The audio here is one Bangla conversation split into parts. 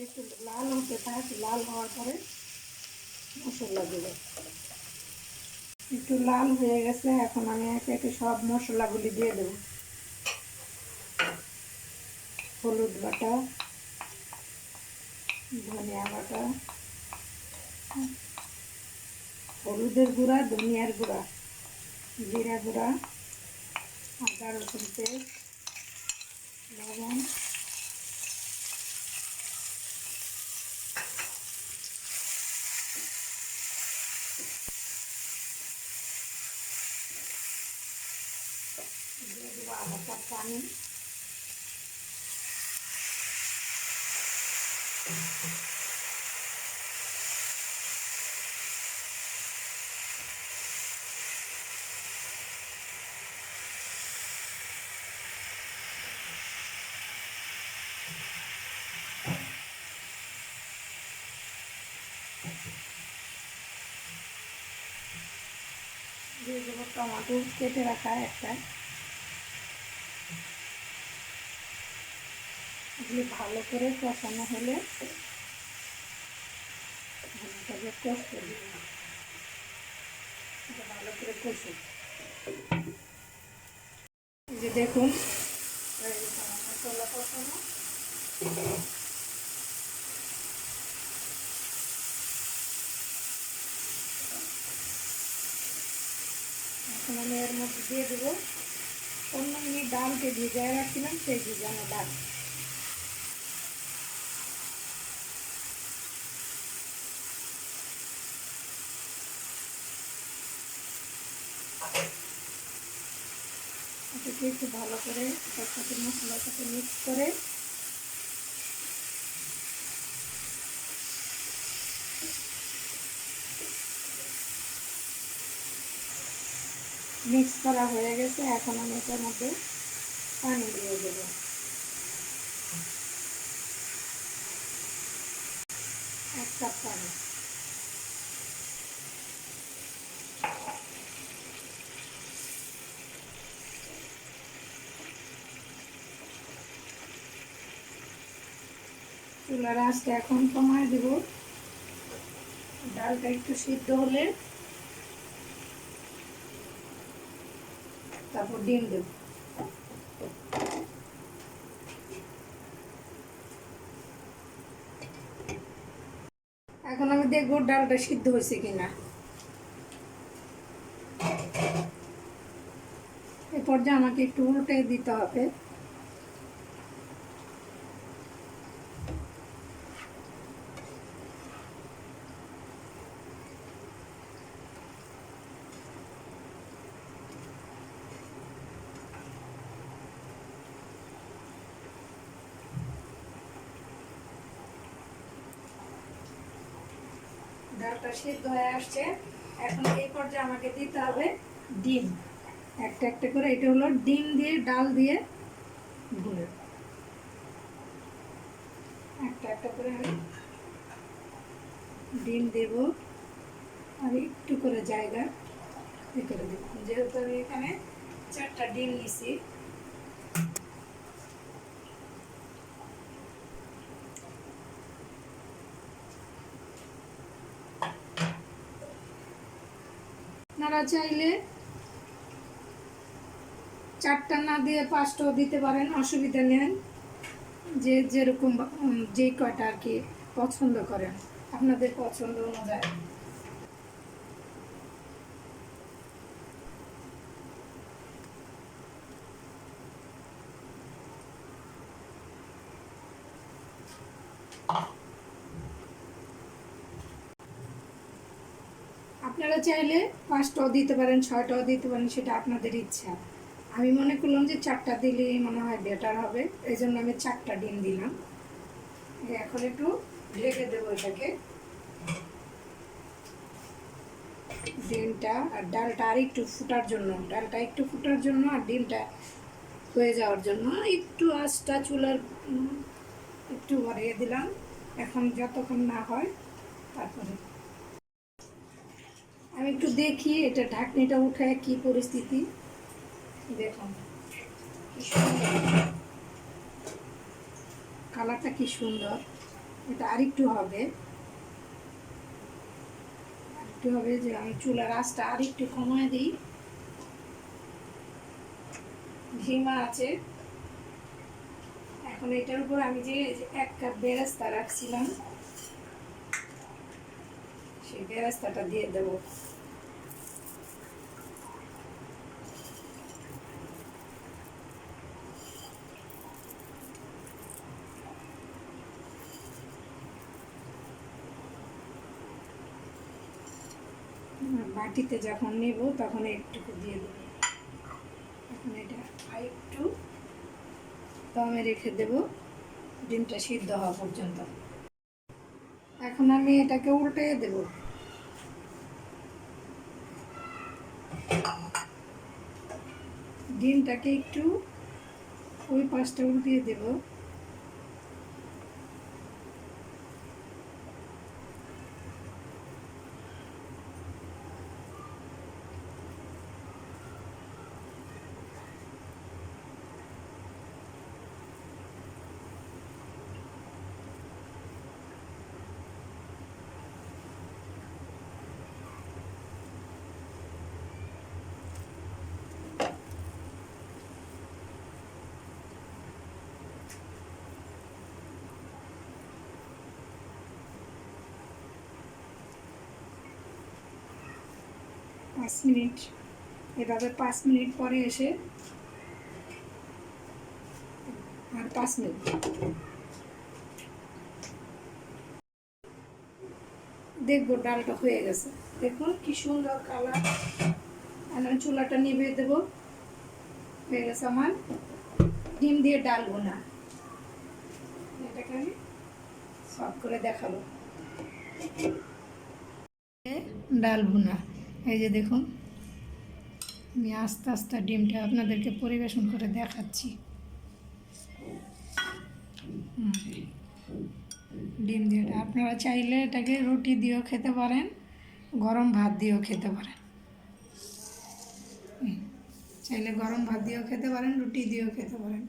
একটু লাল হতে থাক, লাল হওয়ার পরে মশলা দেবো। একটু লাল হয়ে গেছে, এখন আমি একে একে সব মশলাগুলি দিয়ে দেব। হলুদ বাটা, ধনিয়া বাটা, হলুদের গুঁড়া, ধনিয়ার গুঁড়া, জিরা গুঁড়া, আদা রসুন পেস্ট, লবণ, দিয়ে দেবো আধা কাপ পানি। দিয়ে দেবো টমেটো কেটে রাখা একটা। এগুলি ভালো করে কষানো হলে কষতে দিব, ভালো করে কষে। এই যে দেখুন মশলা কষানো। এখন আমি এর মধ্যে দিয়ে দেবো অন্য মিনিট ডালকে ভিজায় রাখছিলাম, সেই ভিজানো ডাল। এটাকে একটু ভালো করে তার সাথে মশলার সাথে মিক্স করে মিক্স করা হয়ে গেছে। এখন আমি এটার মধ্যে পানি দিয়ে দেবো। এক কাপ পানি। চুলার আঁচটা এখন কমায় দেব। ডালটা একটু সিদ্ধ হলে তারপর ডিম দেব। এখন আমি দেখবো ডালটা সিদ্ধ হয়েছে কিনা। এ পর্যায়ে আমাকে একটু উল্টে দিতে হবে। ডালটা সিদ্ধ হয়ে আসছে। এখন এই পর্যায়ে আমাকে দিতে হবে ডিম একটা একটা করে। এটা হলো ডিম দিয়ে ডাল দিয়ে ভুনে একটা একটা করে আমি ডিম দেব। আর একটু করে জায়গা এ করে দেব, যেহেতু আমি এখানে 4টা ডিম নিছি। আপনারা চাইলে 4টা না দিয়ে 5টাও দিতে পারেন, অসুবিধা নেই। যে যেরকম যে কয়টা আর কি পছন্দ করেন, আপনাদের পছন্দ অনুযায়ী। আপনারা চাইলে 5টাও দিতে পারেন, 6টাও দিতে পারেন, সেটা আপনাদের ইচ্ছা। আমি মনে করলাম যে 4টা দিলেই মনে হয় বেটার হবে, এই জন্য আমি 4টা ডিম দিলাম। এখন একটু ঢেকে দেবো এটাকে। ডিমটা আর ডালটা আর একটু ফুটার জন্য, আর ডিমটা হয়ে যাওয়ার জন্য একটু আঁচটা চুলার একটু বাড়িয়ে দিলাম। এখন যতক্ষণ না হয় তারপরে আমি একটু দেখি এটা ঢাকনিটা উঠে কি পরিস্থিতি। দেখুন কি সুন্দর কালারটা, কি সুন্দর। এটা আরেকটু হবে, যে আমি চুলার আঁচটা আরেকটু কমায় দিই। ধিমা আছে। এখন এটার উপর আমি যে 1 কাপ বেরেস্তা রাখছিলাম সেই বেরেস্তাটা দিয়ে দেব। বাটিতে যখন নেব তখন একটু দিয়ে দেব। এখন এটা একটু দমে রেখে দেব ডিমটা সিদ্ধ হওয়া পর্যন্ত। এখন আমি এটাকে উল্টে দেব। ডিমটাকে একটু ওই পাশটা উল্টিয়ে দেব। পাঁচ মিনিট, এভাবে 5 মিনিট পরে এসে আর 5 মিনিট দেখবো ডালটা হয়ে গেছে। দেখুন কি সুন্দর কালার। আমি চুলাটা নিভিয়ে দেব। হয়ে গেছে আমার ডিম দিয়ে ডাল বোনা। এটাকে আমি সব করে দেখাবো। ডাল বোনা, এই যে দেখুন, আমি আস্তে আস্তে ডিমটা আপনাদেরকে পরিবেশন করে দেখাচ্ছি। ডিম দিয়ে আপনারা চাইলে এটাকে রুটি দিয়েও খেতে পারেন, গরম ভাত দিয়েও খেতে পারেন। চাইলে গরম ভাত দিয়েও খেতে পারেন, রুটি দিয়েও খেতে পারেন।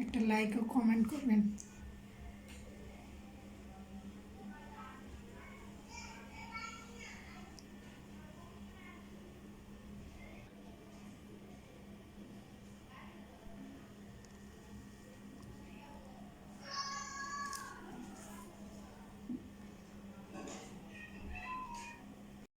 একটা লাইক ও কমেন্ট করবেন।